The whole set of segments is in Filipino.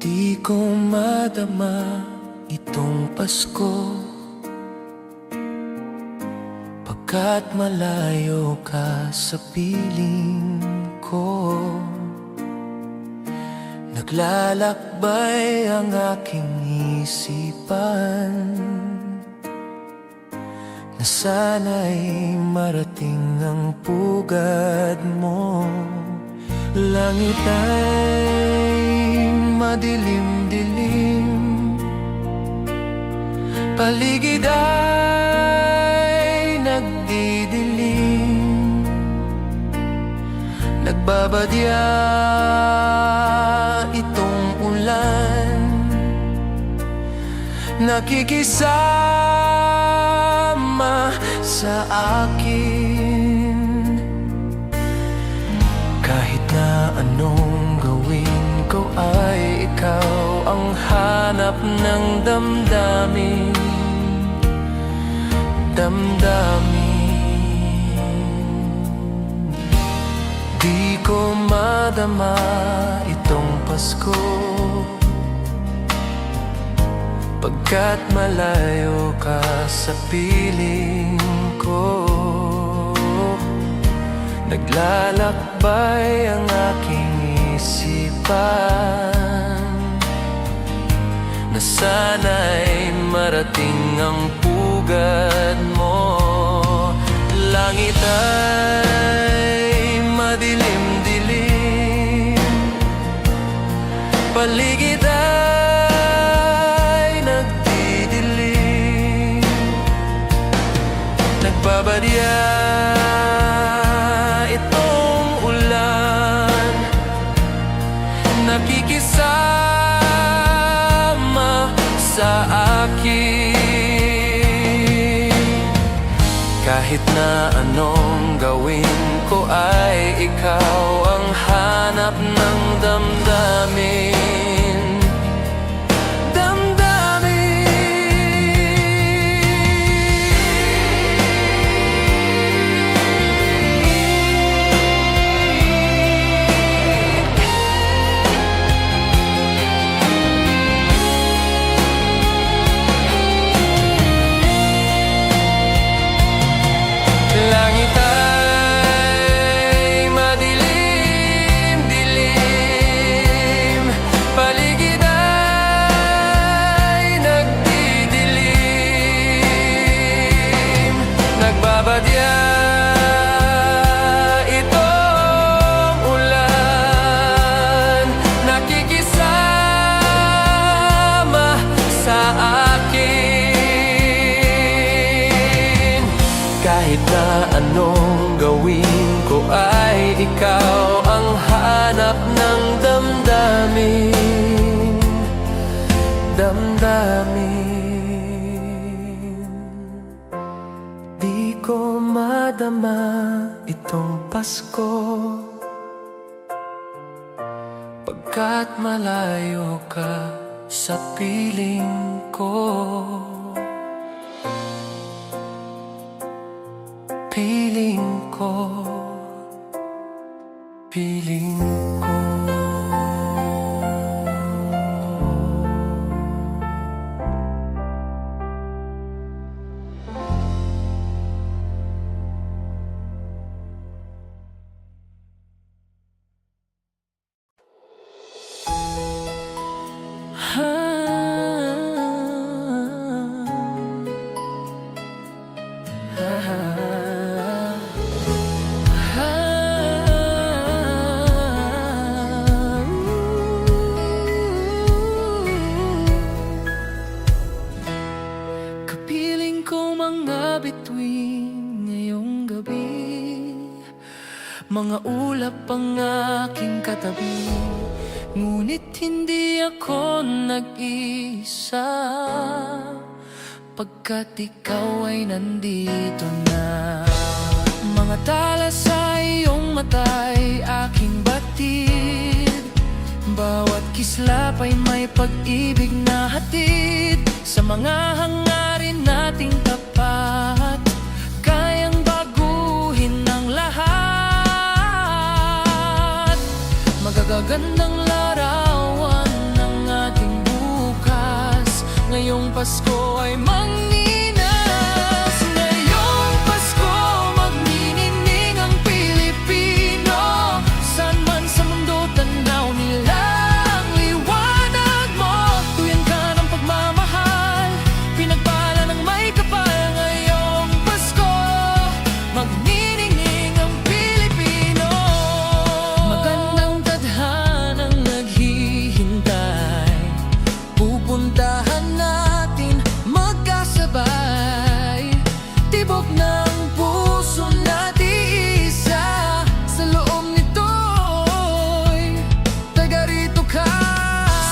Di ko madama itong Pasko, pagkat malayo ka sa piling ko. Naglalakbay ang aking isipan na sana'y marating ang pugad mo. Langit ay madilim-dilim, paligid ay nagdidilim, nagbabadya itong ulan, nakikisama sa akin. Kahit na anong gawin ko ay ikaw ang hanap ng damdamin. Di ko madama itong Pasko, pagkat malayo ka sa piling ko. Naglalakbay ang aking isipan na sana'y marating ang pugad mo. Langit ay madilim-dilim, paligid ay nagdidilim, nagbabadya itong ulan, nakikisama sa akin. Kahit na anong gawin ko ay ikaw ang hanap ng damdamin. Langit ay madilim-dilim, paligid ay nagdidilim, nagbabadya itong ulan, nakikisama sa akin. Kahit na anong gawin ko ay ikaw ang hanap ng damdamin. Di ko madama itong Pasko, pagkat malayo ka sa piling ko. Piling ko, piling ko. Kapiling ko mga bituin ngayong gabi, mga ulap ang aking katabi, ngunit hindi ako nag-isa, pagkat ikaw ay nandito na. Mga tala sa iyong mata'y aking batid, bawat kislap ay may pag-ibig na hatid. Sa mga hangarin nating tapat, kayang baguhin ang lahat. Magagagandang larawan ng Pasko ay magninas. Ngayong Pasko, magniningning ang Pilipino. Saan man sa mundo, tanaw nila ang liwanag mo. Tuyan ka ng pagmamahal, pinagpala ng may kapal. Ngayong Pasko, magniningning ang Pilipino. Magandang tadhanang naghihintay, pupuntahan natin magkasabay. Tibok ng puso natin isa, sa loob nito'y taga rito ka.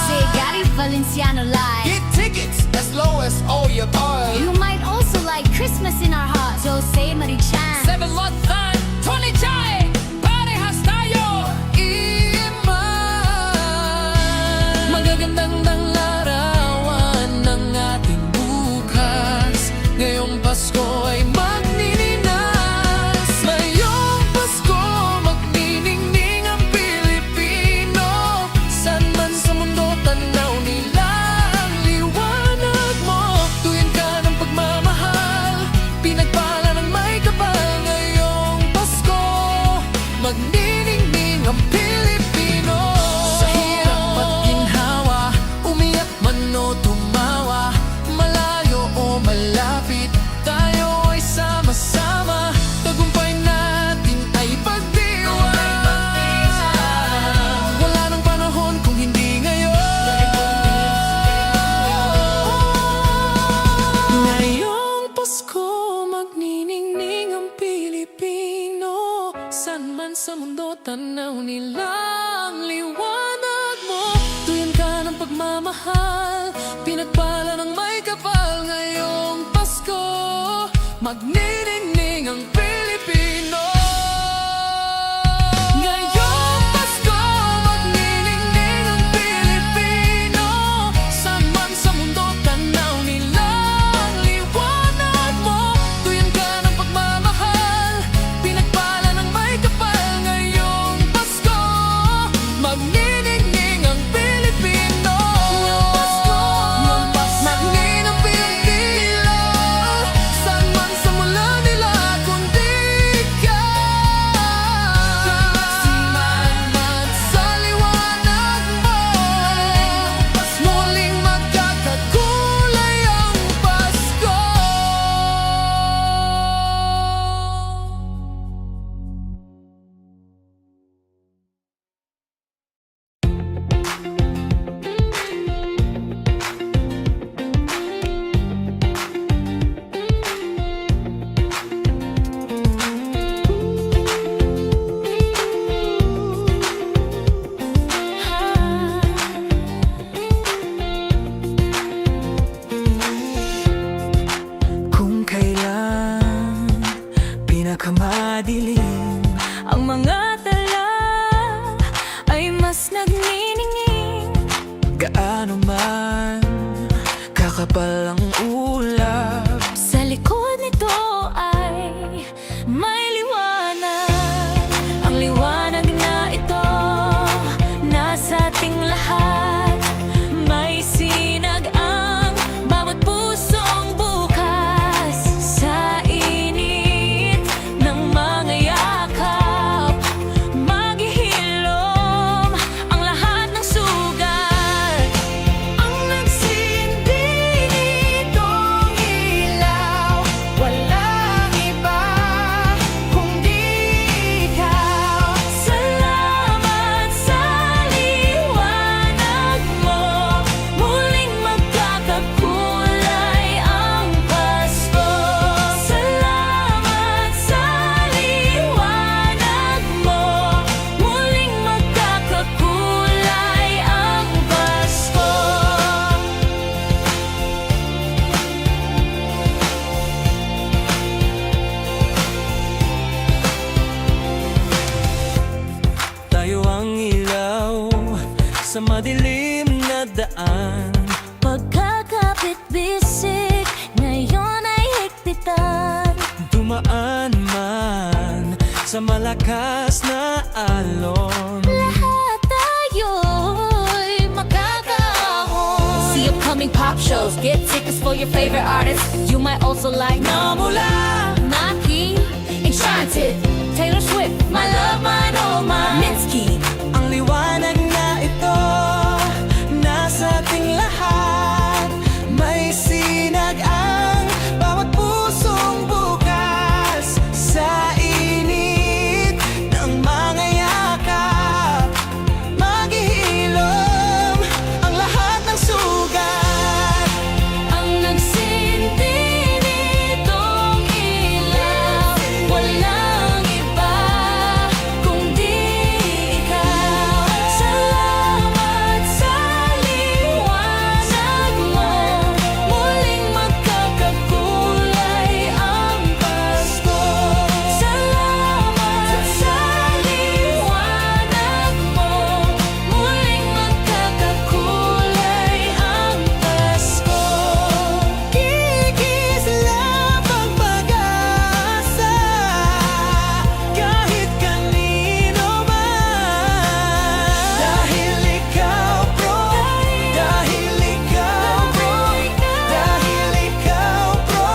Say Gary Valenciano live. Get tickets as low as all you buy. You might also like Christmas in our hearts. Jose Marichan. 7 lot fan, Tony Chai, parehas tayo. Iman, magagandang larawan ng ating bukas. Ngayong Pasko ay magnininas. Ngayong Pasko, magniningning ang Pilipino. Saan man sa mundo, tanaw nila ang liwanag mo. Tuyan ka ng pagmamahal, pinagpala ng may kapal. Ngayong Pasko, magniningning ang Pilipino. Sa hirap at ginhawa, umiyak man o tumawa, malayo o malapit, tayo ay sama-sama. Tagumpay natin ay pagdiwang. Wala nang panahon kung hindi ngayon. Ngayong Pasko, magniningning ang Pilipino. Saan man sa mundo, tanaw nila ang liwanag mo. Tuyan ka ng pagmamahal, pinagpala ng may kapal. Ngayong Pasko, magniningning ang Pilipino. Ngayong Pasko, magniningning ang Pilipino. Saan man sa mundo, tanaw nila ang liwanag mo. Tuyan ka ng pagmamahal, pinagpala ng may kapal. Ngayong Pasko, magniningning ang Pilipino. Ngayong Pasko, magniningning ang Pilipino. Saan man sa mula nila kundi ka. Simanman sa liwanag mo, muling magkakakulay ang Pasko. Kung kailan pinakamadilim, ang mga tala ay mas nagniningning. Gaano man kakapal ang ulap, Sa likod nito ay may liwanag. Ang liwanag na ito nasa ating lahat. May sinag ang bawat pusong bukas. Sa init ng mga yakap, maghihilom ang lahat ng sugat. Ang nagsindi nitong ilaw, walang iba kundi ikaw. Salamat sa liwanag mo, muling magkakakulay ang Pasko. Salamat sa liwanag mo, muling magkakakulay ang Pasko. tayo ang ilaw sa madilim na daan. Pagkakapit-bisik, ngayon ay higpitan. Dumaan man sa malakas na alon. Lahat tayo'y makakaahon. See upcoming pop shows, shows. Get tickets for your favorite artists. You might also like Namula, Naki, Enchanted, Taylor Swift, My Love, Mine, All Mine, Mitski. Ang liwanag na ito nasa ating lahat. May sinag ang bawat pusong bukas. Sa init ng mga yakap, maghihilom ang lahat ng sugat. Ang nagsindi nitong ilaw, walang iba kundi ikaw. Salamat sa liwanag mo, muling magkakakulay ang Pasko. Salamat sa liwanag mo, muling magkakakulay ang Pasko. Kikislap ang pag-asa kahit kanino man. Dahil ikaw, bro. Dahil ikaw, bro. Dahil ikaw, bro.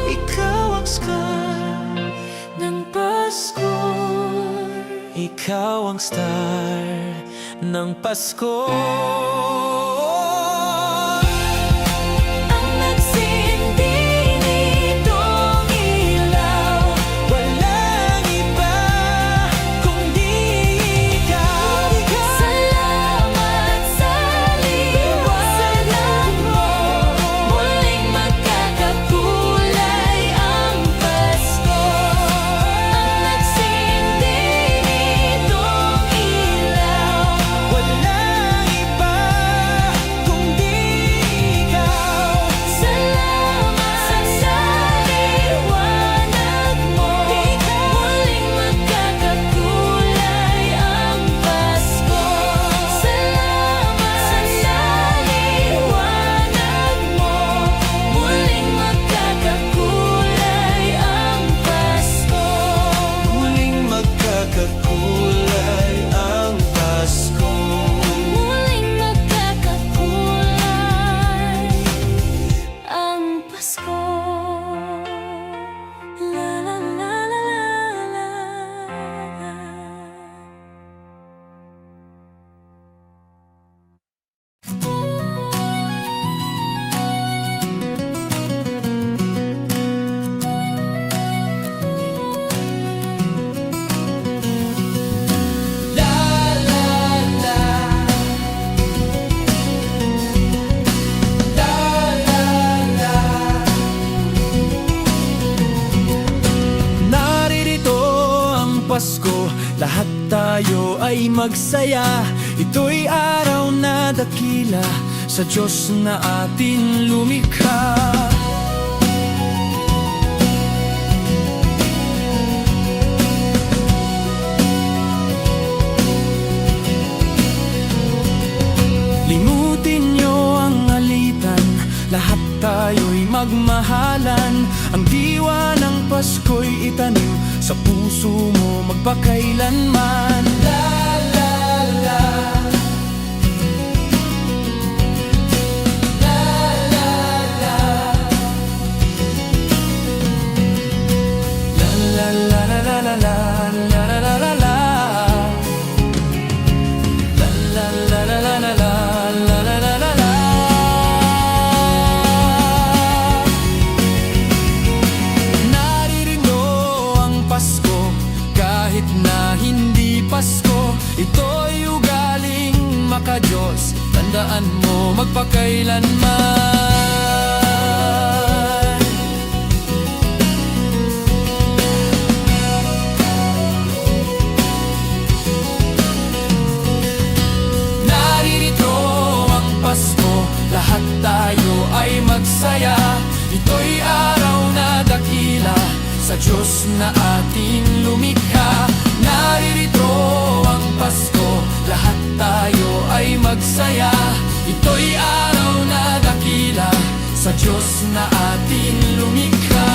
Ikaw ang star Ng Pasko. Ikaw ang star ng Pasko. Ang nagsindi nitong ilaw, Walang iba kundi ikaw. salamat sa liwanag mo, muling magkakakulay ang Pasko. Ang nagsindi nitong ilaw, Walang iba kundi ikaw. salamat sa liwanag mo, muling magkakakulay ang Pasko. Salamat sa liwanag mo, muling magkakakulay ang Pasko. Muling magkakakulay ang Pasko. Muling magkakakulay ang Pasko. La la la la la la. Naririto ang Pasko, lahat tayo ay magsaya. Ito'y araw na dakila sa Diyos na ating lumikha. Limutin niyo ang alitan, lahat tayo'y magmahalan. Ang diwa ng Pasko'y itanim sa puso mo magpakailanman. La la la. La la la. La la la la la la la la la la la la. La la la la la la la la la la la la. Naririno ang Pasko kahit na hindi Pasko. Ito'y ugaling maka-Diyos, tandaan mo magpakailanman. Naririto ang Pasko, lahat tayo ay magsaya. Ito'y araw na dakila sa Diyos na ating lumikha. Naririto ang Pasko, lahat tayo ay magsaya. Ito'y araw na dakila sa Diyos na ating lumikha.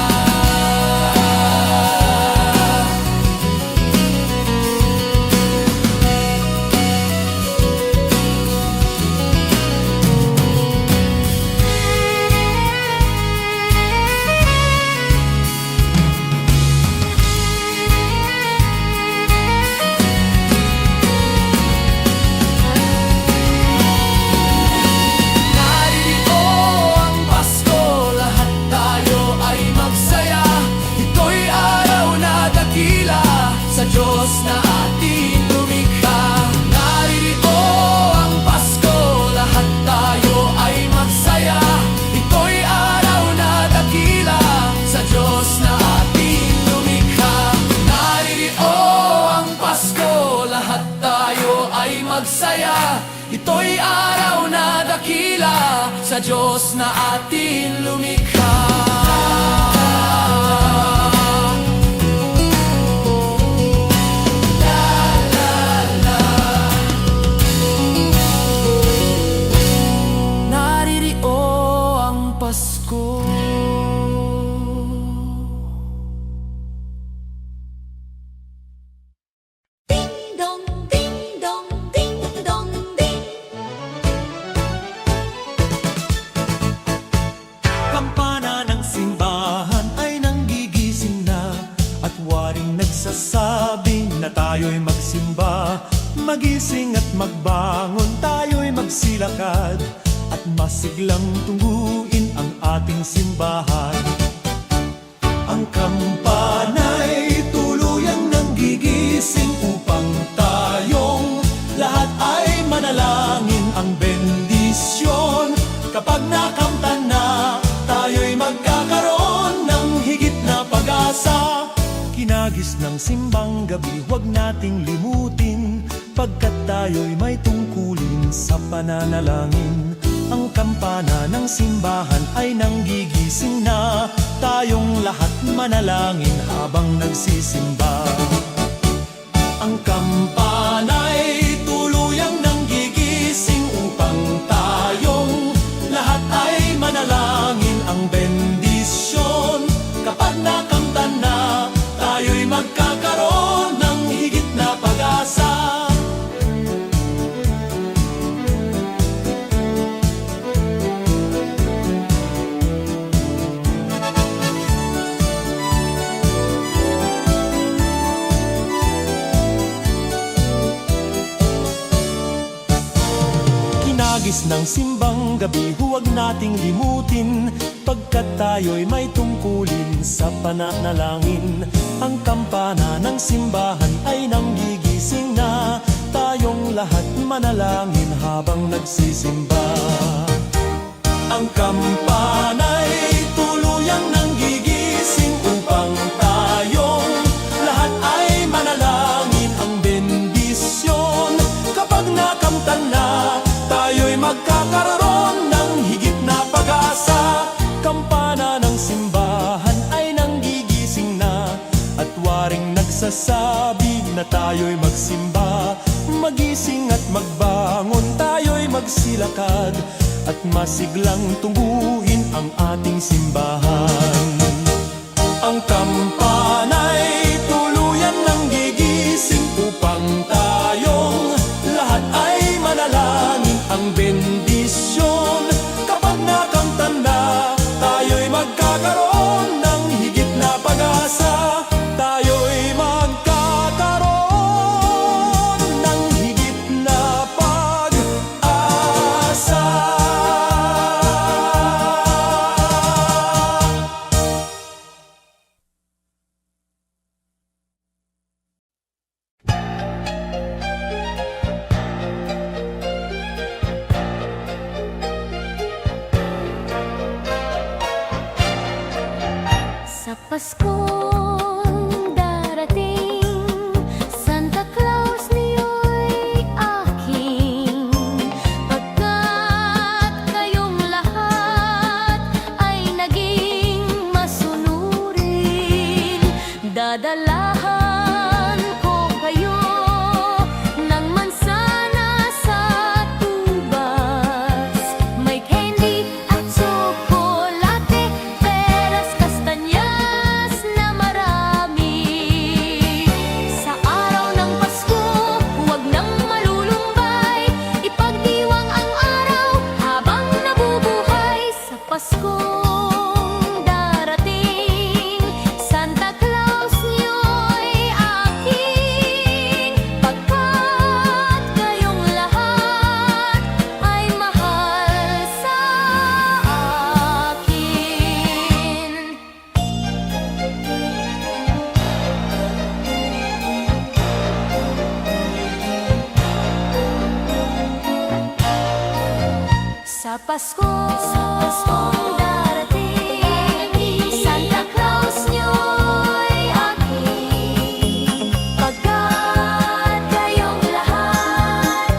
magsaya. Ito'y araw na dakila sa Diyos na atin lumikha. Naririyo ang Pasko. Ding dong, ding dong, ding dong, ding. Kampana ng simbahan ay nanggigising na, at waring nagsasabing na tayo'y magsimba. Magising at magbangon, tayo'y magsilakad, at masiglang tungguin ang ating simbahan. Ang kampana'y tuluyang nanggigising upang tayong lahat ay manalangin ang bendisyon. Kapag nakamtan na, tayo'y magkakaroon ng higit na pag-asa. Kinagis ng simbang gabi, huwag nating limutin, pagkat tayo'y may tungkulin sa pananalangin. Ang kampana ng simbahan ay nanggigising na, tayong lahat manalangin habang nagsisimba. Ang kampana'y tuluyang nanggigising upang tayong lahat ay manalangin ang bendisyon. Kapag nakamtan na, tayo'y magkakaroon ng higit na pag-asa. Kinagis ng simbang gabi, huwag nating limutin, pagkat tayo'y may tungkulin sa pananalangin. Ang kampana ng simbahan ay nanggigising na, tayong lahat manalangin habang nagsisimba. Ang kampana'y tuluyang nanggigising upang tayong lahat ay manalangin ang bendisyon. Kapag nakamtan na, tayo'y magkakaroon ng higit na pag-asa. Kampana ng simbahan ay nanggigising na, at waring nagsasabi na tayo'y magsimba. Magising at magbangon, tayo'y magsilakad, at masiglang tungguin ang ating simbahan. Ang kampana'y tuluyan nanggigising upang tayong lahat ay manalangin ang bendisyon. Kapag nakamtan na, tayo'y magkakaroon ng higit na pag-asa. Tayo'y magkakaroon ng higit na pag-asa. Sa Paskong darating, Santa Claus niyo'y aking. Pagkat kayong lahat ay naging masunurin, dadalahan ko kayo ng mansana sa tubas. May candy at tsokolate, peras, kastanyas na marami. Sa araw ng Pasko, huwag nang malulumbay, ipagdiwang ang araw habang nabubuhay. Sa Paskong darating, Santa Claus niyo'y aking. Pagkat kayong lahat ay mahal sa akin. Sa Paskong darating, Santa Claus niyo'y aking. Pagkat kayong lahat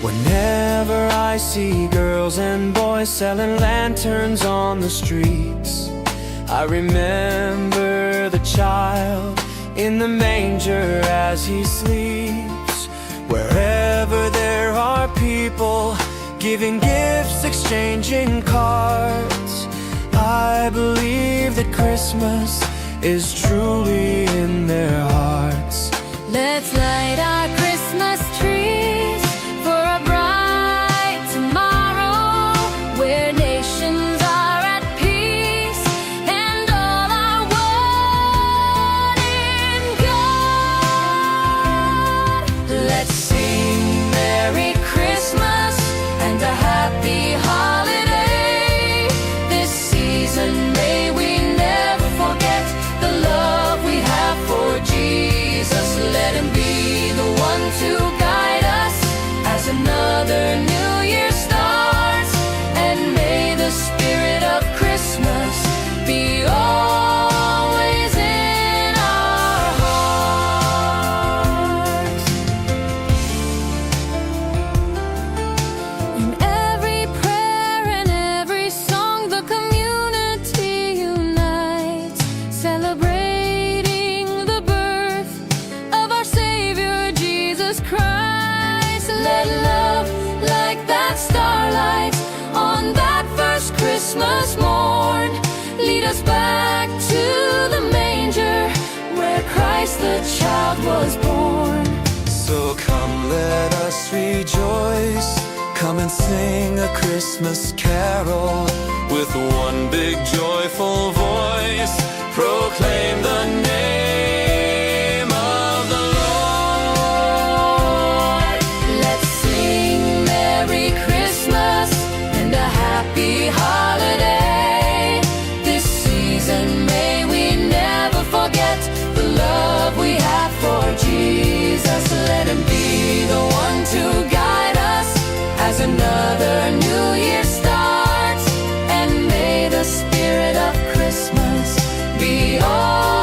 Whenever I see girls and boys selling lanterns on the streets, I remember the child in the manger as he sleeps. Wherever there are people giving gifts, exchanging cards, I believe that Christmas is truly in their hearts. Let's light our Christmas trees for a bright tomorrow where nations are at peace and all are one in God. Let's sing Merry Christmas and a Happy Holiday. This season may we never forget the love we have for Jesus. Let him be the one to guide us as another new year starts. And may the spirit of Christmas be always in our hearts. In every prayer and every song, the community unites, celebrating the birth of our Savior Jesus Christ. Let love like that starlight on that first Christmas morn lead us back to the manger where Christ the child was born. So come, let us rejoice. Come and sing a Christmas carol with one big joyful voice. Proclaim the name of the Lord. Let's sing Merry Christmas and a Happy Holiday. This season may we never forget the love we have for Jesus. Let him be the one to guide us as another new year starts. And may the spirit of Christmas be all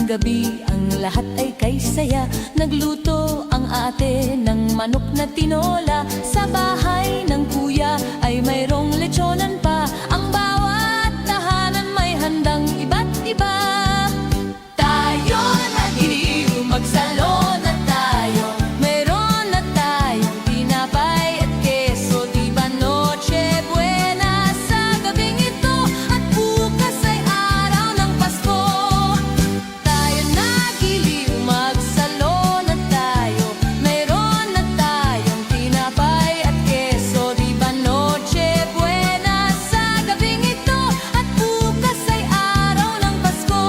gabi ang lahat ay kay saya. Nagluto ang ate ng manok na tinola. Sa bahay ng kuya ay mayroong lechonan pa. Ang bawat tahanan may handang iba't iba. Tayo nagiliw, magsalon na tayo. Mayroon na tayong tinapay at keso. Di ba Noche Buena sa gabing ito? At bukas ay araw ng Pasko. Tayo nagiliw, magsalon na tayo. Mayroon na tayong tinapay at keso. Di ba Noche Buena sa gabing ito? At bukas ay araw ng Pasko.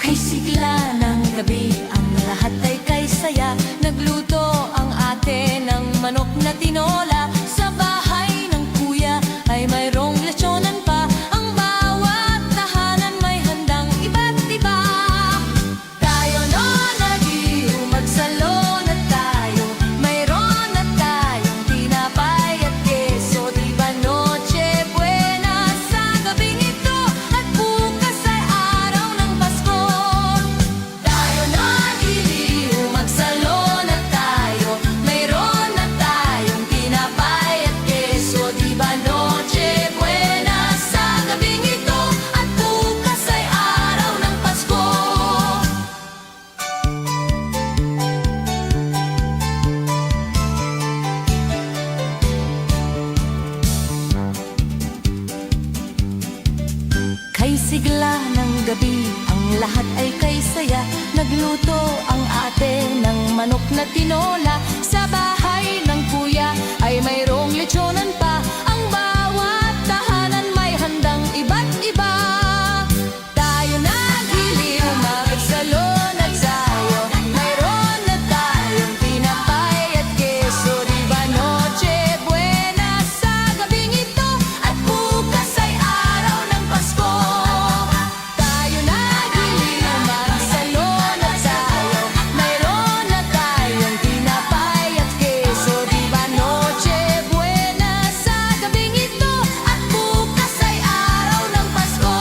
Kay sigla ng gabi ang lahat ay kay saya. Nagluto ang ate ng manok na tinola. Sa bahay ng kuya ay mayroong lechonan pa. Ang bawat tahanan may handang iba't iba. Tayo no nagiliw, magsalon na tayo. Mayroon na tayong tinapay at keso. Di ba Noche Buena sa gabing ito? At bukas ay araw ng Pasko. Tayo nagiliw, magsalon na tayo. Mayroon na tayong tinapay at keso. Di ba Noche Buena sa gabing ito? At bukas ay araw ng Pasko. Kay sigla ng gabi ang lahat ay kay saya. Nagluto ang ate ng manok na tinola. Sa bahay ng kuya ay mayroong lechonan pa. Ang bawat tahanan may handang iba't iba. Tayo nagiliw, magsalon na tayo. Mayroon na tayong tinapay at keso. Di ba Noche Buena sa gabing ito? At bukas ay araw ng Pasko. Tayo nagiliw, magsalon na tayo. Mayroon na tayong tinapay at keso. Di ba Noche Buena sa gabing ito? At bukas ay araw ng Pasko.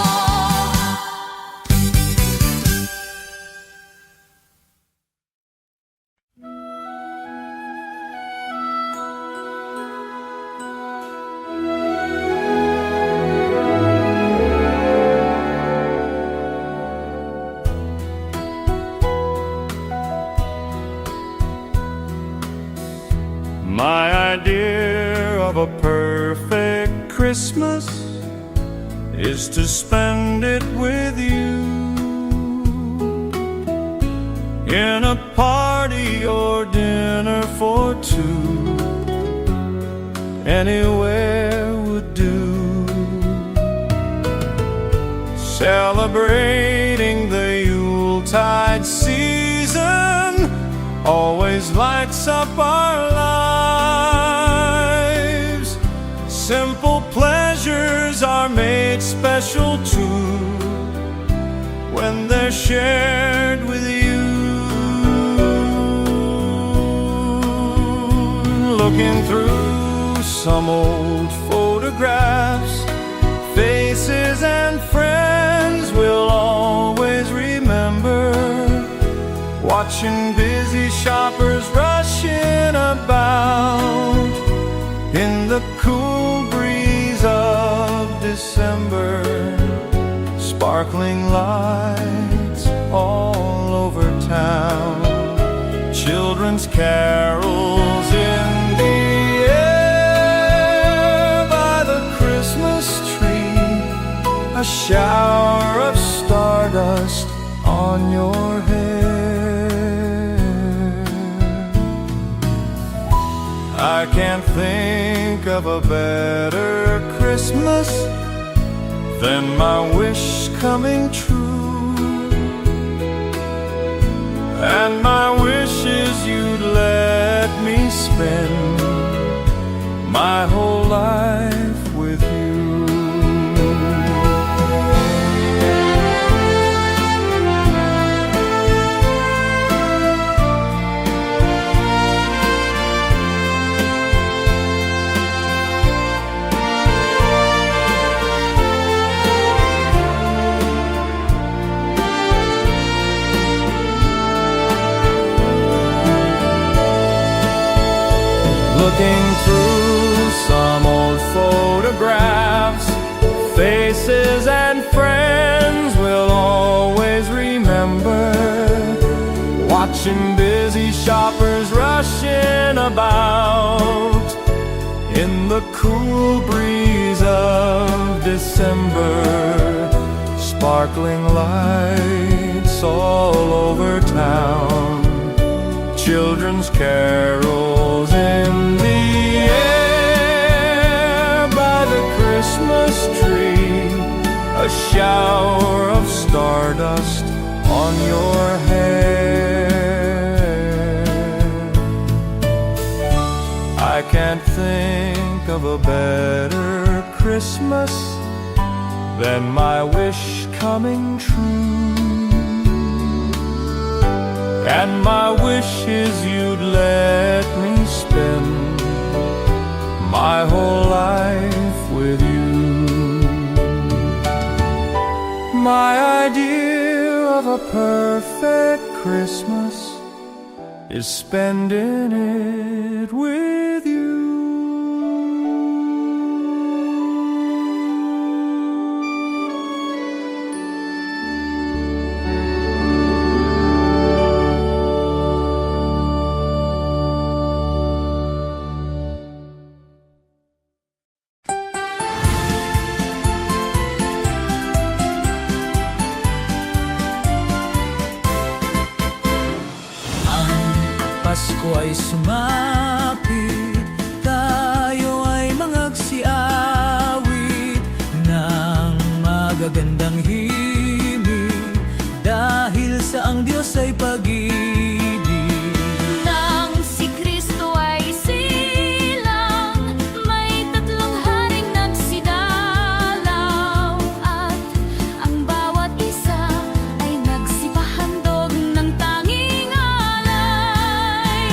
My idea of a perfect Christmas is to spend it with you in a party or dinner for two. Anywhere would do. Celebrating the Yuletide season always lights up our lives. Simple pleasures are made special too when they're shared with you. Looking through some old photographs, faces and friends we'll always remember. Watching busy shoppers rushing about in the cool breeze of December. Sparkling lights all over town, children's carols in the air by the Christmas tree, a shower of stardust on your hair. I can't think of a better Christmas than my wish coming true. And my wish is you'd let me spend my whole life with you. Looking through some old photographs, faces and friends we'll always remember. Watching busy shoppers rushing about in the cool breeze of December. Sparkling lights all over town, children's carols in the air by the Christmas tree, a shower of stardust on your hair. I can't think of a better Christmas than my wish coming true. And my wish is you'd let me spend my whole life with you. My idea of a perfect Christmas is spending it with you. Pasko ay sumapit, tayo ay mangagsiawit ng magagandang himig, dahil sa ang Diyos ay pag-ibig. Nang si Kristo ay silang, may tatlong haring nagsidalaw, at ang bawat isa ay nagsipahandog ng tanging alay.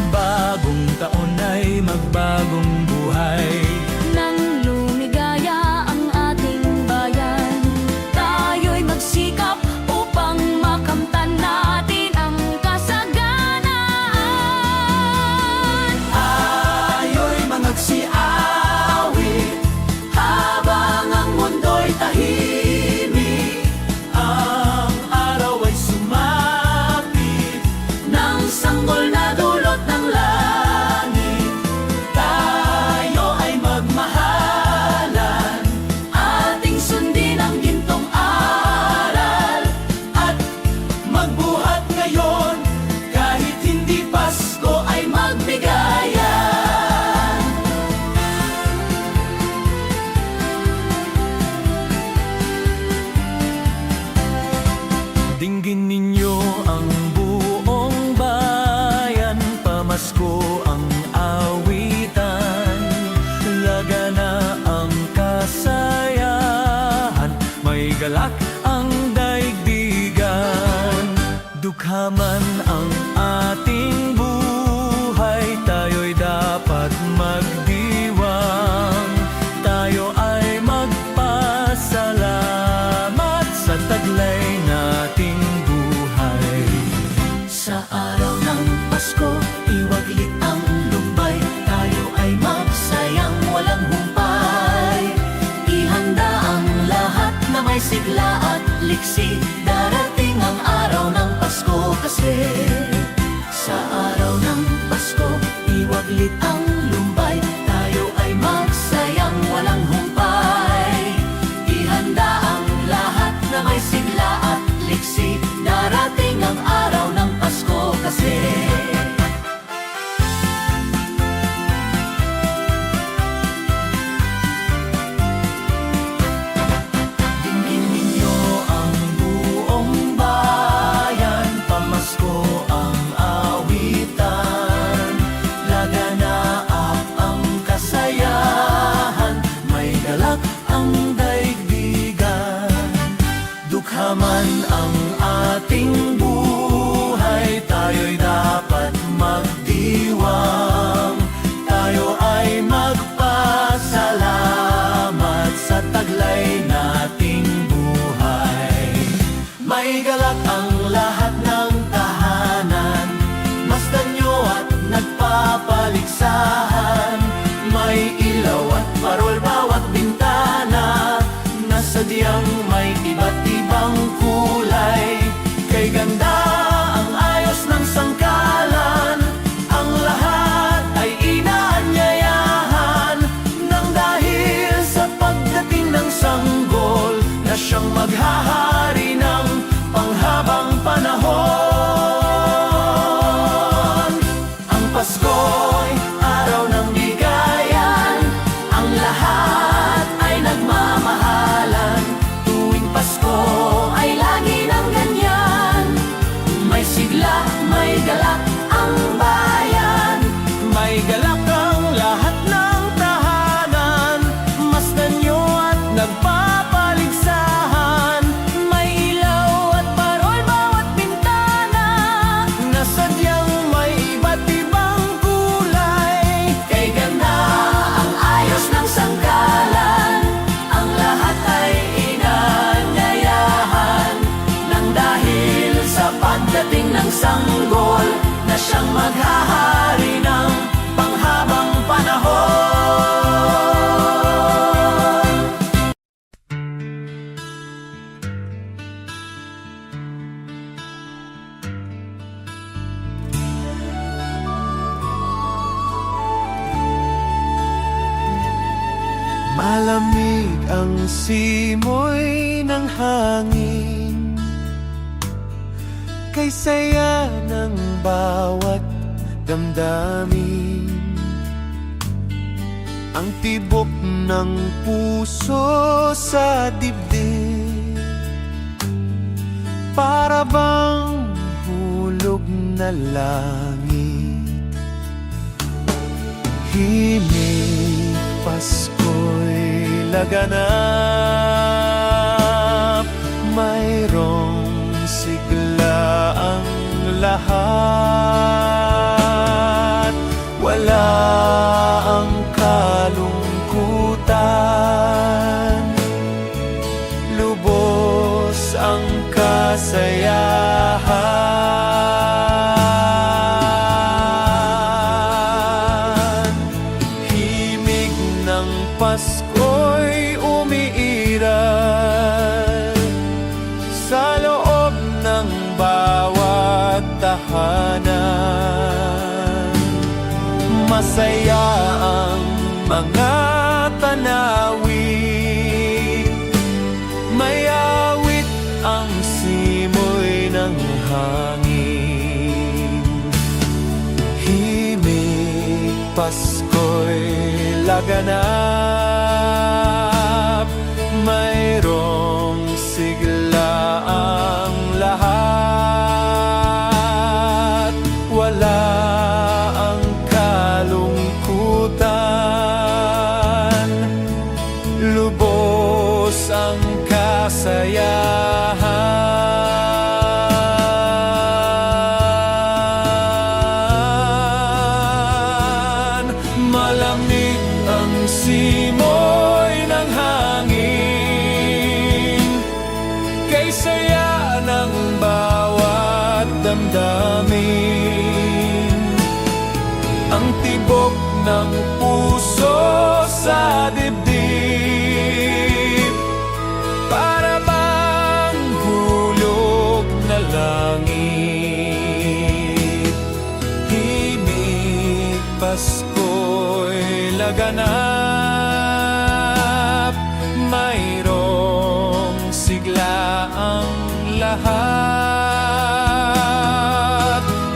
Bagong taon ay magbagong buhay, Nang lumigaya ang ating bayan, tayo'y magsikap upang makamtan natin ang kasaganaan. tayo'y mangagsiawit habang ang mundo'y tahimik. Ang araw ay sumapit ng sanggol na dulot ng langit. Tayo ay magmahalan, ating sundin ang gintong aral, at magbuhat ngayon kahit hindi Pasko ay magbigayan. Dinggin ninyo ang buong bayan, pamasko ang awitan, lagana ang kasayahan, may galak ang daigdigan. Dukha man ang ating buhay, tayo'y dapat magdiwang. Tayo ay magpasalamat sa taglay nating buhay. Sa araw ng Pasko, iwaglit ang lumbay, tayo ay magsayang walang humpay. Ihanda ang lahat na may sigla at liksi, darating ang araw ng Pasko kasi. Sa araw ng Pasko, iwaglit ang lumbay, tayo ay magsayang walang humpay. Ihanda ang lahat na may sigla at liksi, darating ang araw ng Pasko kasi. Dinggin ninyo ang buong bayan, pamasko ang ng sanggol na siyang maghahari ng panghabang panahon. Malamig ang simoy ng hangin, kay saya ng bawat damdamin. Ang tibok ng puso sa dibdib, para bang hulog na langit. Himig Pasko'y laganap, mayroong sigla ang lahat. Wala ang kalungkutan, lubos ang kasayahan. Himig ng Pasko'y umiiral sa loob ng bawat tahanan. Masaya ang mga tanawin, may awit ang simoy ng hangin. Himig Pasko'y laganap, mayroong sigla ang lahat. Wala ang kalungkutan, lubos ang kasayahan. Malamig ang simoy ng hangin, kay saya ng bawat damdamin. Ang tibok ng puso sa dibdib, para bang hulog na langit. Himig Pasko'y laganap, mayroong sigla ang lahat.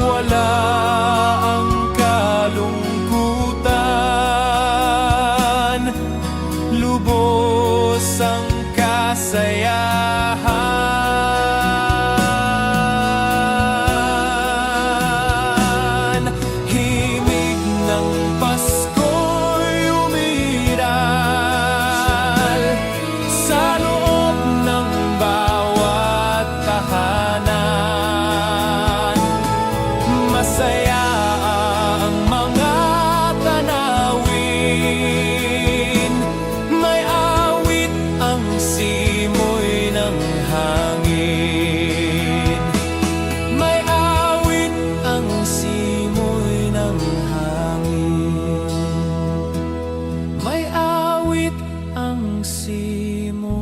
Wala ang kalungkutan, lubos ang kasayahan. Himig ng Pasko'y umiiral sa loob ng bawat tahanan. Masaya ang mga tanawin, may awit ang simoy ng hangin. May awit ang simoy ng hangin. May awit ang simoy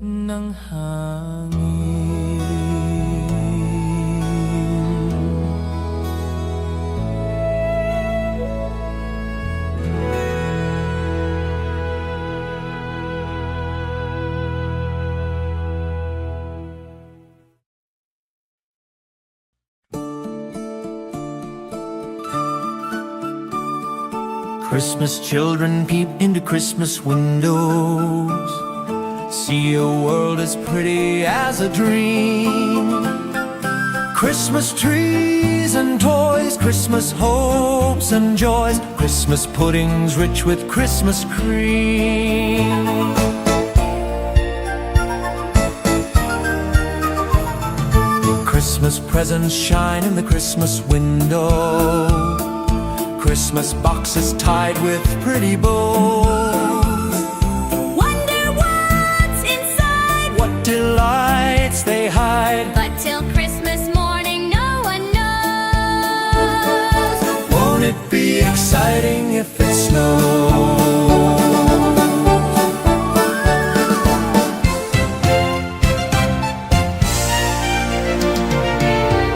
ng hangin. Christmas children peep into Christmas windows, see a world as pretty as a dream. Christmas trees and toys, Christmas hopes and joys, Christmas puddings rich with Christmas cream. Christmas presents shine in the Christmas window, Christmas boxes tied with pretty bows. Wonder what's inside. What delights nights they hide. But till Christmas morning, no one knows. Won't it be exciting if it snows?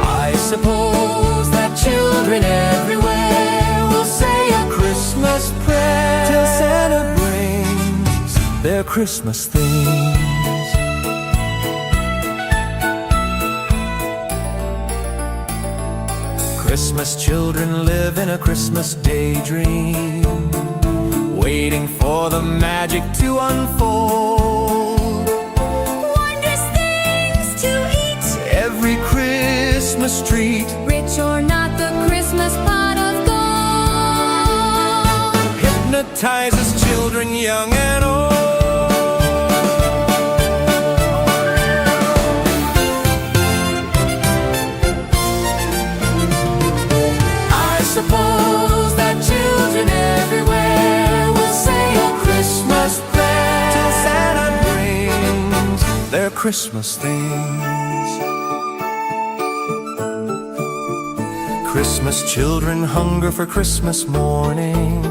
I suppose that children everywhere will say a Christmas prayer till Santa brings their Christmas things. Christmas children live in a Christmas daydream, waiting for the magic to unfold. Wondrous things to eat, Every Christmas treat rich or not, the Christmas pot of gold. hypnotizes children young and old. I suppose that children everywhere will say a Christmas prayer till Santa brings their Christmas things. Christmas children hunger for Christmas morning.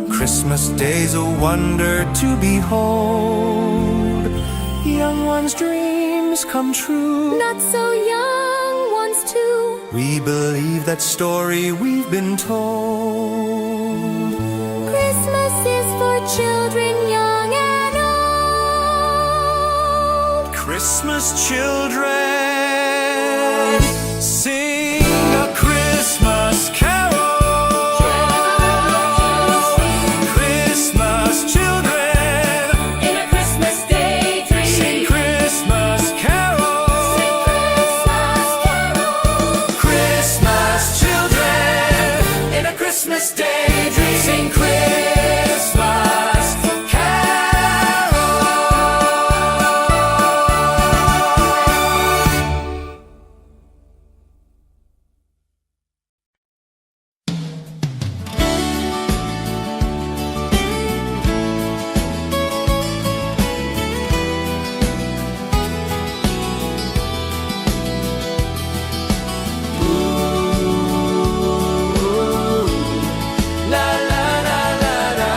Christmas day's a wonder to behold. Young ones' dreams come true. Not so young ones too. We believe that story we've been told. Christmas is for children young and old. Christmas children sing a Christmas carol. Christmas children In a Christmas daydream, sing Christmas carols. Christmas carol. Christmas children in a Christmas daydream sing Christmas carol. La la la la la.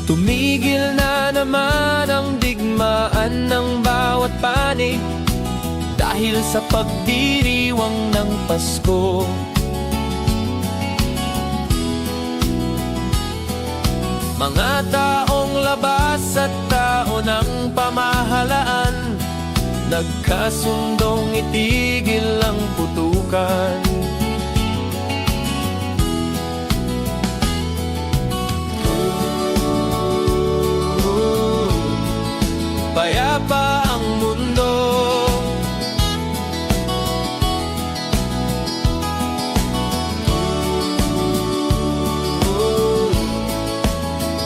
Tumigil na naman ang digmaan ng bawat panig dahil sa pagdiriwang ng Pasko. Mga taong labas at tao ng pamahalaan nagkasundong itigil ang putukan. Payapa ang mundo,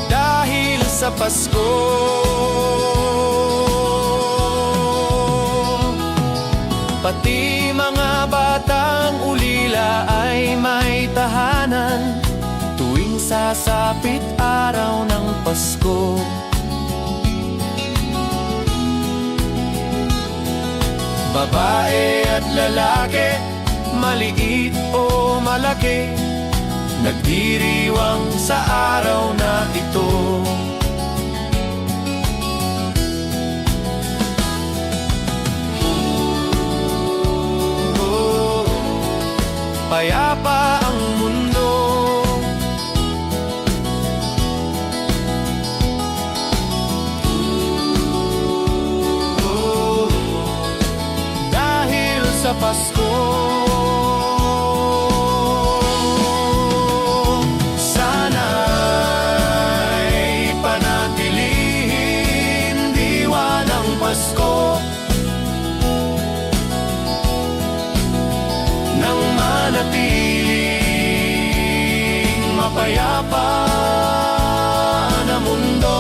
dahil sa Pasko. Pati mga batang ulila ay may tahanan tuwing sasapit araw ng Pasko. Babae at lalaki, maliit o malaki, nagdiriwang sa araw na ito. Payapa ang mundo, dahil sa Pasko. Sana'y panatilihin diwa ng Pasko nang manatiling mapayapa na mundo.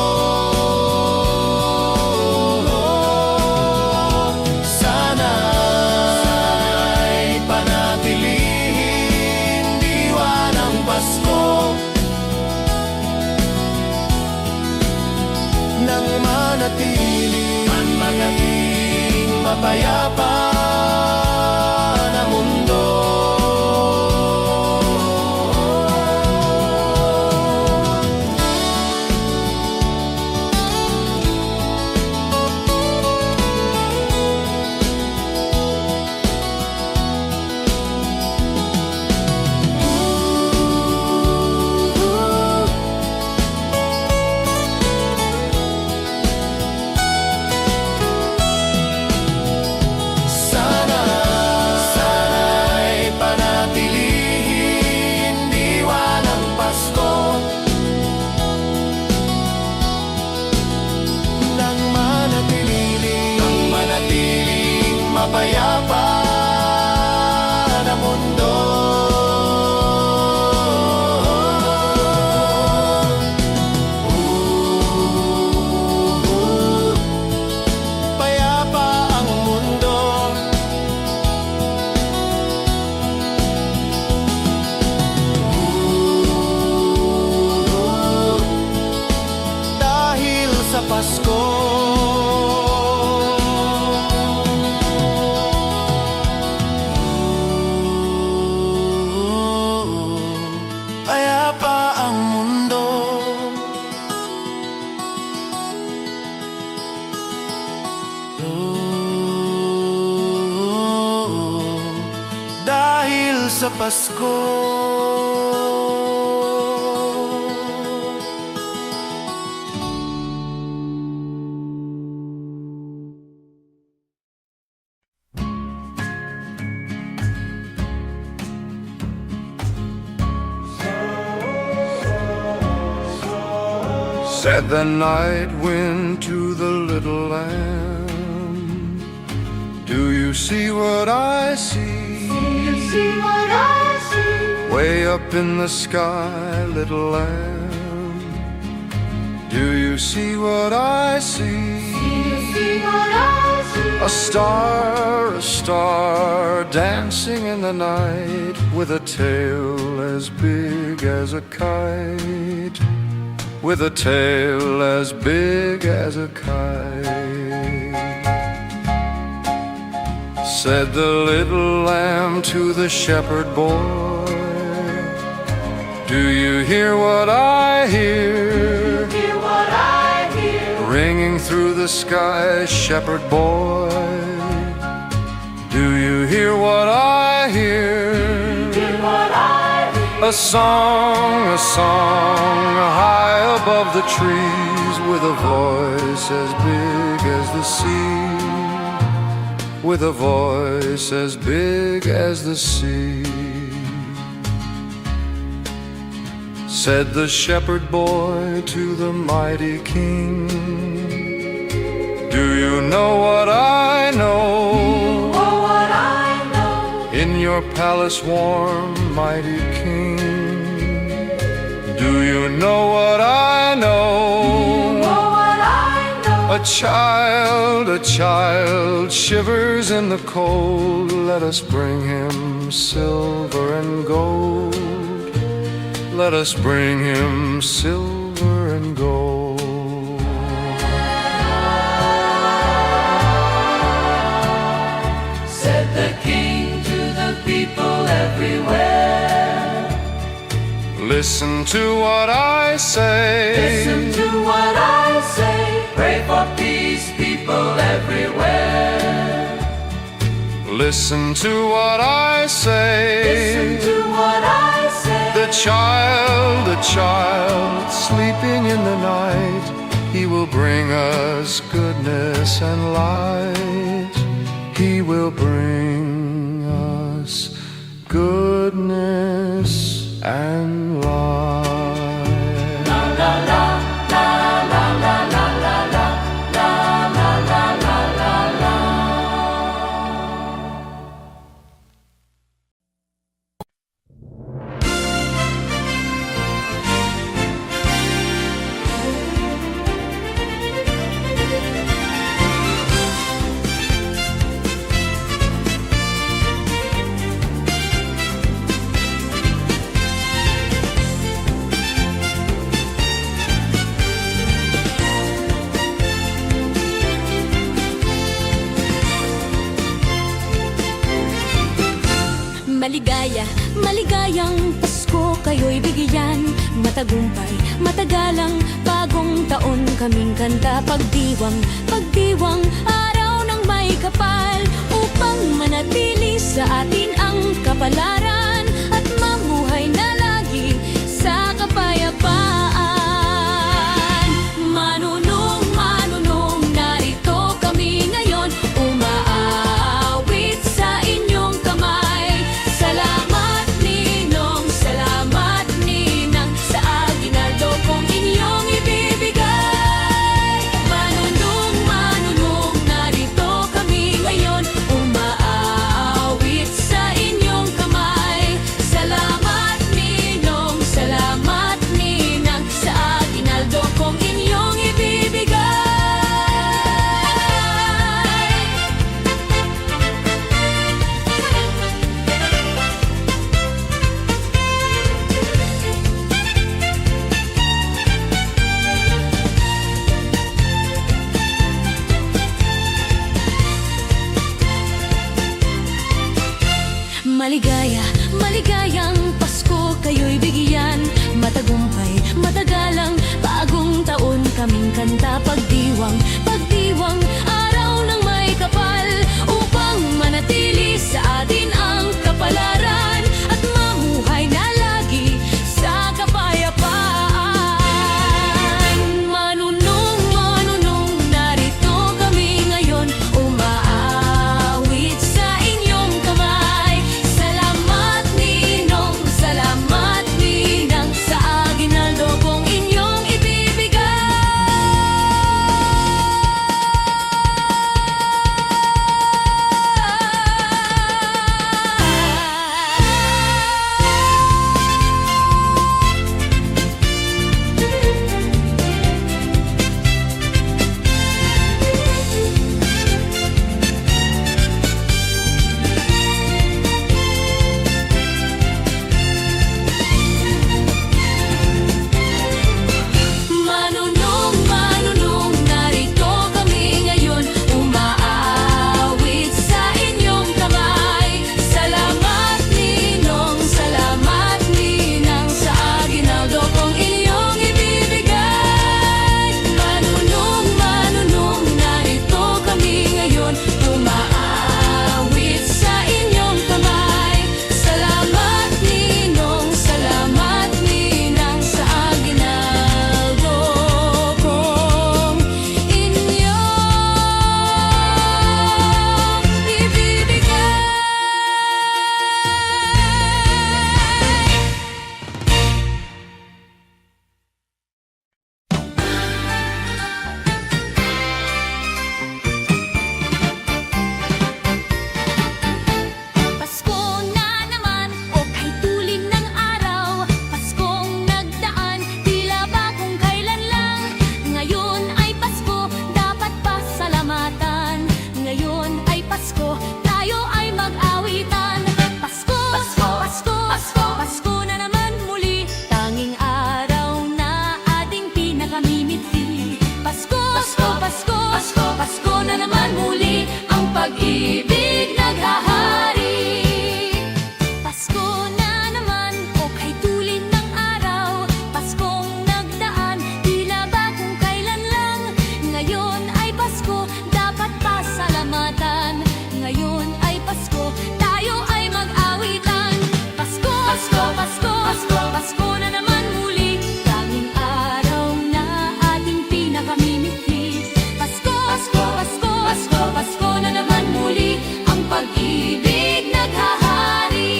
Sana'y panatilihin diwa ng Pasko nang manatiling mapayapa na mundo. Sana'y panatilihin diwa ng Pasko nang manatiling mapayapa na mundo. Payapa ang mundo. Dahil sa Pasko. Payapa ang mundo. Dahil sa Pasko. Said the night wind to the little lamb, do you see what I see? Way up in the sky, little lamb, do you see what I see? A star dancing in the night with a tail as big as a kite, with a tail as big as a kite. Said the little lamb to the shepherd boy, do you hear what I hear? Ringing through the sky, shepherd boy, do you hear what I hear? A song high above the trees, with a voice as big as the sea, with a voice as big as the sea. Said the shepherd boy to the mighty king, do you know what I know? In your palace warm, mighty king, do you know what I know? A child shivers in the cold. Let us bring him silver and gold. Let us bring him silver and gold. Said the king to the people everywhere, Listen to what I say. listen to what I say. Pray for peace, people everywhere. Listen to what I say. Listen to what I say. The child sleeping in the night, he will bring us goodness and light. He will bring us goodness and light. Maligaya, maligayang Pasko kayo'y bigyan. Matagumpay, matagalang bagong taon kaming kanta. Pagdiwang, pagdiwang, araw ng may kapal, upang manatili sa atin ang kapalaran at mamuhay na lagi sa kapayapaan. Manunong, manunong, narito kami ngayon, umaawit sa inyong kamay. Salamat ninong, salamat ninang, sa aginaldo kong inyong ibibigay. Manunong, manunong, narito kami ngayon, umaawit sa inyong kamay. Salamat ninong, salamat ninang, sa aginaldo kong inyong ibibigay. Maligaya, maligayang Pasko kayo'y bigyan. Matagumpay, matagalang bagong taon kaming kanta. Pagdiwang, pagdiwang, araw ng may kapal, upang manatili sa atin ang kapalaran at mamuhay na lagi sa kapayapaan. Manunong, manunong, narito kami ngayon, umaawit sa inyong kamay. Salamat ninong, salamat ninang, sa aginaldo kong inyong Manunong, manunong, narito kami ngayon, umaawit sa inyong kamay. Salamat ninong, salamat ninang, sa aginaldo kong inyong ibibigay. Manunong, manunong, narito kami ngayon, umaawit sa inyong kamay. Salamat ninong, salamat ninang, sa aginaldo kong inyong ibibigay. Pasko na naman, o kahit tulim ng araw. Paskong nagdaan, tila ba kung kailan lang. Ngayon ay Pasko, dapat pasalamatan. Ngayon ay Pasko, tayo ay mag-awitan. Pasko, Pasko, Pasko, Pasko, Pasko na naman muli, tanging araw na ating pinakamimiti. Pasko, Pasko, Pasko, Pasko, Pasko na naman muli, ang pag-ibig naghahari. Pasko na naman, o kahit tulin ng araw. Paskong nagdaan, tila ba kung kailan lang. Ngayon ay Pasko, dapat pasalamatan. Ngayon ay Pasko, tayo ay mag-awitan. Pasko, Pasko, Pasko, Pasko, Pasko na naman muli, tanging araw na ating pinakamimiti. Pasko, Pasko, Pasko, Pasko, Pasko na naman muli, ang pag-ibig naghahari.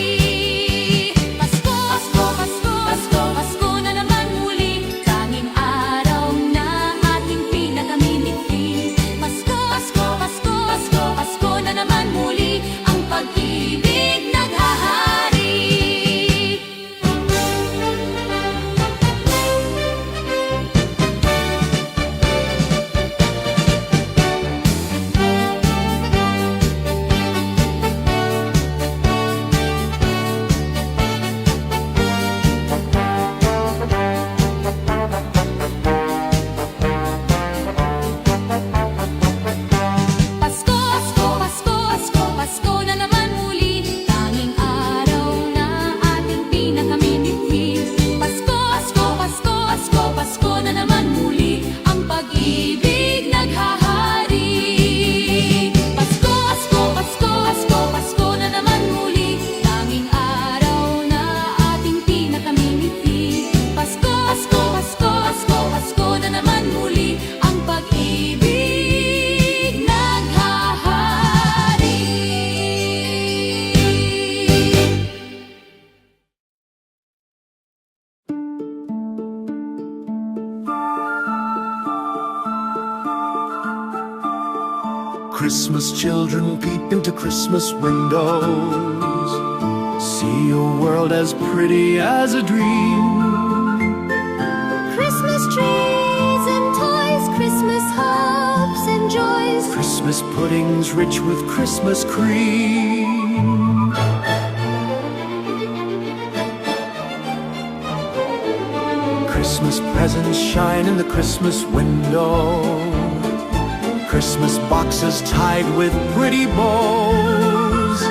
Pasko, Pasko, Pasko, Pasko, Pasko na naman muli, tanging araw na ating pinakamimiti. Pasko, Pasko, Pasko, Pasko, Pasko na naman muli, ang pag-ibig naghahari. Christmas children peep into Christmas windows, see a world as pretty as a dream. Christmas trees and toys, Christmas hopes and joys. Christmas puddings rich with Christmas cream. Christmas presents shine in the Christmas window, Christmas boxes tied with pretty bows.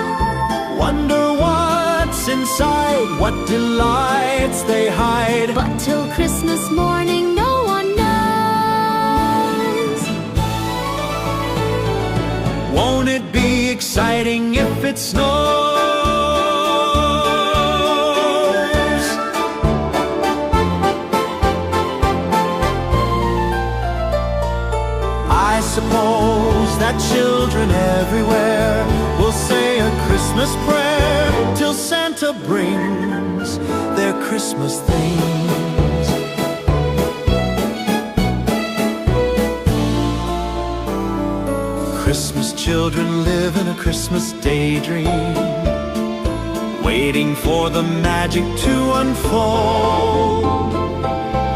Wonder what's inside, what delights they hide. But till Christmas morning, no one knows. Won't it be exciting if it snows? I suppose that children everywhere will say a Christmas prayer till Santa brings their Christmas things. Christmas children live in a Christmas daydream, waiting for the magic to unfold.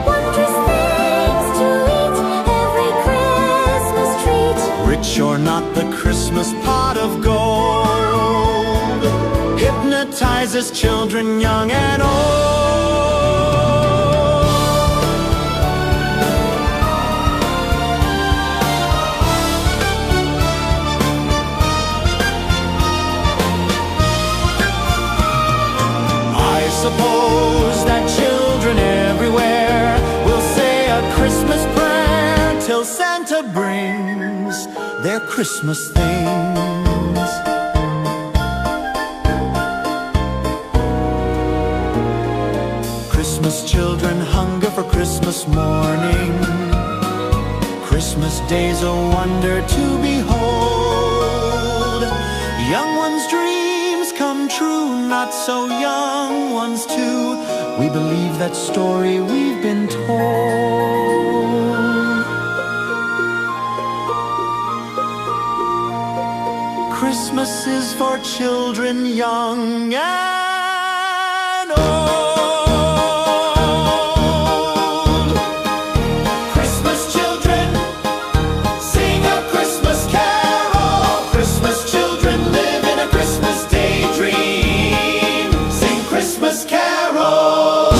Wondrous things to eat, every Christmas treat. Rich or not, the Christmas pot of gold hypnotizes children young and old. I suppose that children everywhere will say a Christmas prayer till Santa brings their Christmas things. Christmas children hunger for Christmas morning. Christmas day's a wonder to behold. Young ones' dreams come true, not so young ones too. We believe that story we've been told. Christmas is for children young and old. Christmas children, sing a Christmas carol. Christmas children live in a Christmas daydream. Sing Christmas carols.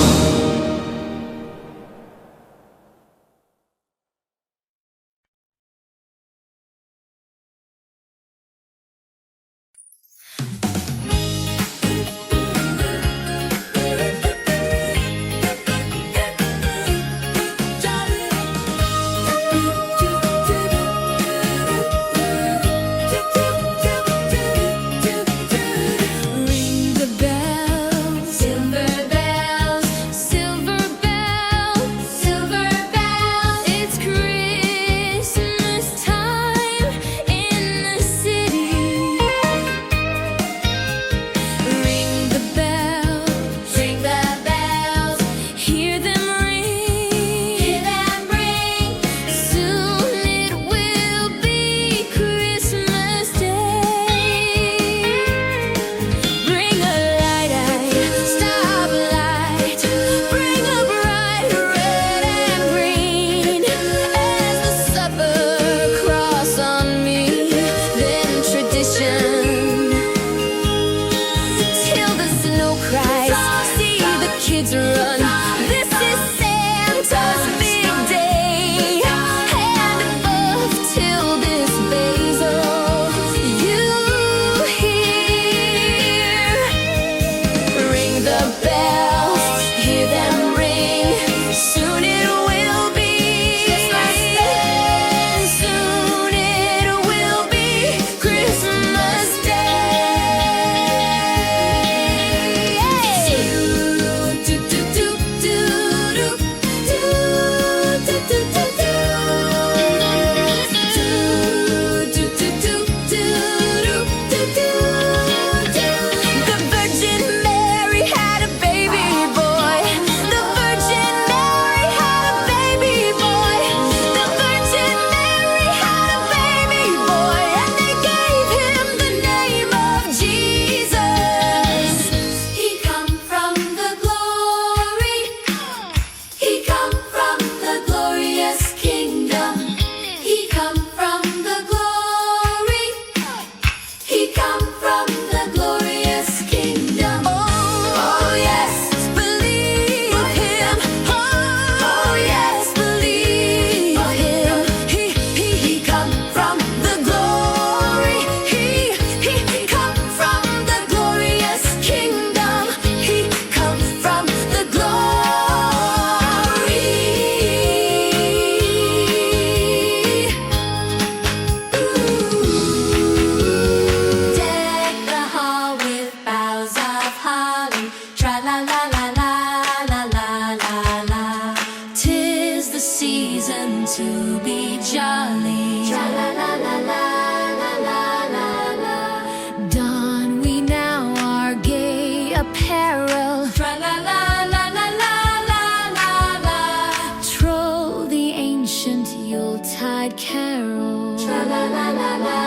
Sha la la la la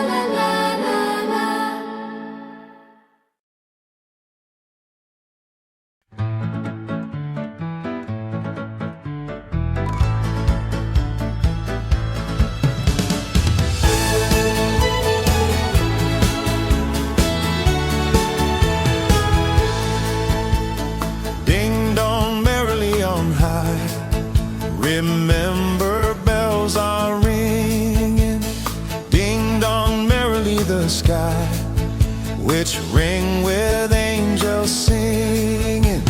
la la la la. Ding dong merrily on high. Remember, bells are ringing. Ding dong merrily the sky, which ring with angels singing.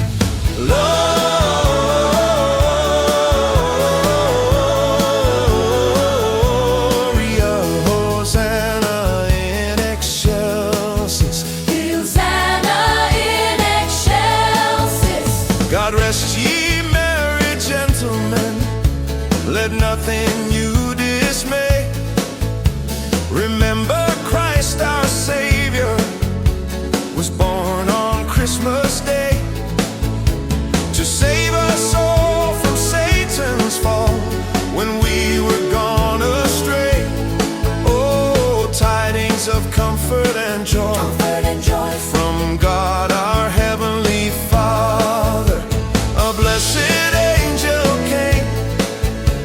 Gloria, Hosanna in excelsis. Hosanna in excelsis. God rest ye merry gentlemen, let nothing you dismay. Remember Christ our Savior was born on Christmas Day to save us all from Satan's fall when we were gone astray. Oh, tidings of comfort and joy, Comfort and joy. from God our Heavenly Father. A blessed angel came,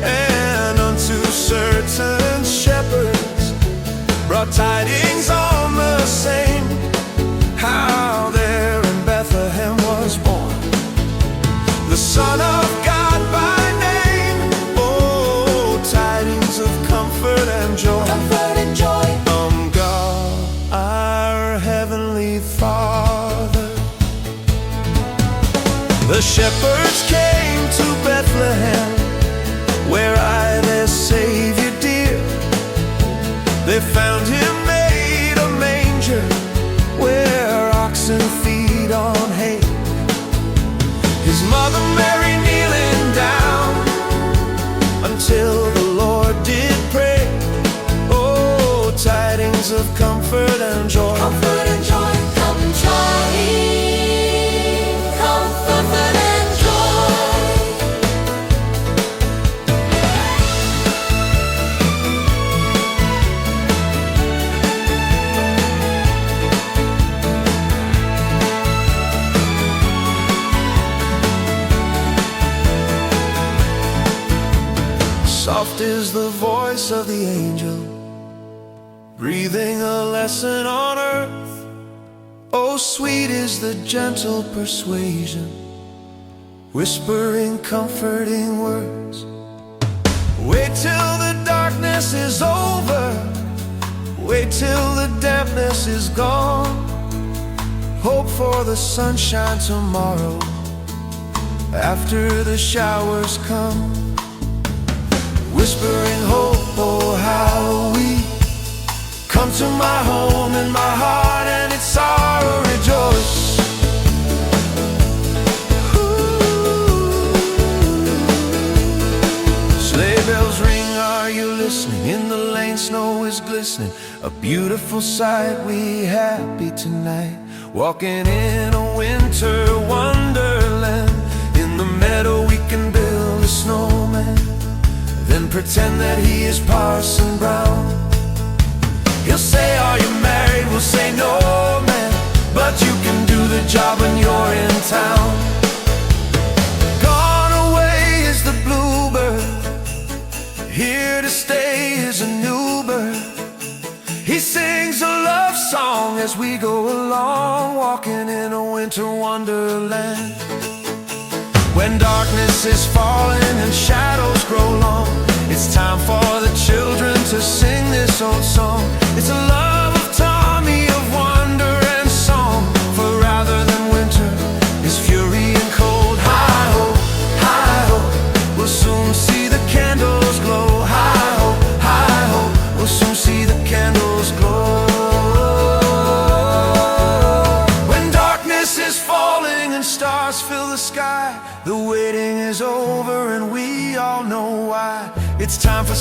and unto certain shepherds brought tidings on the same, how there in Bethlehem was born the Son of God by name. Oh, tidings of comfort and joy, Comfort and joy. from God our Heavenly Father. The shepherds came to Bethlehem, where I their Savior dear. They found him made a manger, where oxen feed on hay. His mother Mary kneeling down until the Lord did pray. Oh, tidings of comfort and joy. Comfort and joy. Come joy. Comfort and joy. Soft is the voice of the angel, breathing a lesson on earth. Oh, sweet is the gentle persuasion, whispering comforting words. Wait till the darkness is over, wait till the dampness is gone. Hope for the sunshine tomorrow, after the showers come. Whispering hope, oh how we come to my home in my heart, and its sorrow rejoice. Sleigh bells ring, are you listening? In the lane snow is glistening, a beautiful sight, we happy tonight. Walking in a winter wonderland, in the meadow we can build a snowman, then pretend that he is Parson Brown. He'll say, are you married? We'll say, no man, but you can do the job when you're in town. Gone away is the bluebird, here to stay is a new bird. He sings a love song as we go along, walking in a winter wonderland. When darkness is falling and shadows grow long, it's time for the children to sing this old song. It's a love of Tommy, of wonder and song, for rather than winter is fury and cold. Hi-ho, hi-ho, we'll soon see the candles glow. Hi-ho, hi-ho, we'll soon see the candles glow. When darkness is falling and stars fill the sky, the waiting is over and we all know why. It's time for